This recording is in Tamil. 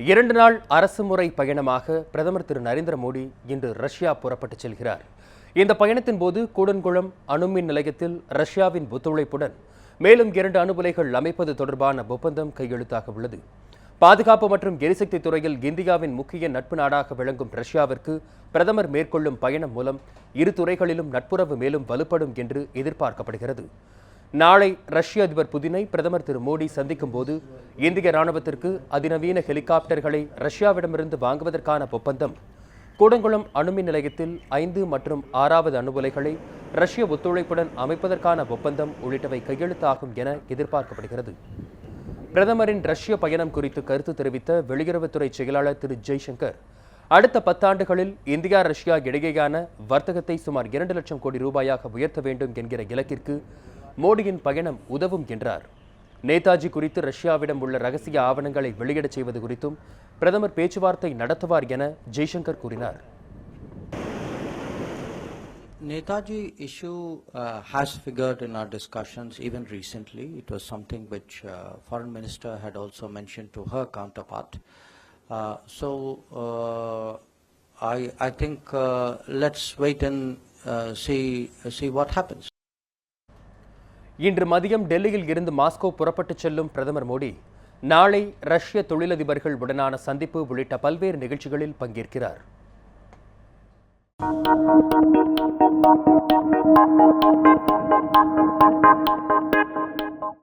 2 நாள் அரசுமுறை பயணமாக பிரதமர் திரு நரேந்திர மோடி இன்று ரஷ்யா புறப்பட்டுச் செல்கிறார். இந்த பயணத்தின் போது கூடன்குளம் அணுமின் நிலையத்தில் ரஷ்யாவின் ஒத்துழைப்புடன் மேலும் 2 அணு உலைகள் அமைப்பது தொடர்பான ஒப்பந்தம் கையெழுத்தாக உள்ளது. பாதுகாப்பு மற்றும் எரிசக்தி துறையில் இந்தியாவின் முக்கிய நட்பு நாடாக விளங்கும் ரஷ்யாவிற்கு பிரதமர் மேற்கொள்ளும் பயணம் மூலம் இரு துறைகளிலும் நட்புறவு மேலும் வலுப்படும் என்று எதிர்பார்க்கப்படுகிறது. நாளை ரஷ்ய அதிபர் புதினை பிரதமர் திரு மோடி சந்திக்கும் போது இந்திய ராணுவத்திற்கு அதிநவீன ஹெலிகாப்டர்களை ரஷ்யாவிடமிருந்து வாங்குவதற்கான ஒப்பந்தம், கூடங்குளம் அணுமின் நிலையத்தில் 5 மற்றும் 6வது அணு உலைகளை ரஷ்ய ஒத்துழைப்புடன் அமைப்பதற்கான ஒப்பந்தம் உள்ளிட்டவை கையெழுத்தாகும் என எதிர்பார்க்கப்படுகிறது. பிரதமரின் ரஷ்ய பயணம் குறித்து கருத்து தெரிவித்த வெளியுறவுத்துறை செயலாளர் திரு ஜெய்சங்கர், அடுத்த 10 ஆண்டுகளில் இந்தியா ரஷ்யா இடையேயான வர்த்தகத்தை சுமார் 2 லட்சம் கோடி ரூபாயாக உயர்த்த வேண்டும் என்கிற இலக்கிற்கு மோடியின் பயணம் உதவும் என்றார். நேதாஜி குறித்து ரஷ்யாவிடம் உள்ள ரகசிய ஆவணங்களை வெளியிடச் செய்வது குறித்தும் பிரதமர் பேச்சுவார்த்தை நடத்துவார் என ஜெய்சங்கர் கூறினார். Netaji issue has figured in our discussions even recently. It was something which Foreign Minister had also mentioned to her counterpart. I think let's wait and see what happens. இன்று மதியம் டெல்லியில் இருந்து மாஸ்கோ புறப்பட்டுச் செல்லும் பிரதமர் மோடி நாளை ரஷ்ய தொழிலதிபர்கள் உடனான சந்திப்பு உள்ளிட்ட பல்வேறு நிகழ்ச்சிகளில் பங்கேற்கிறார்.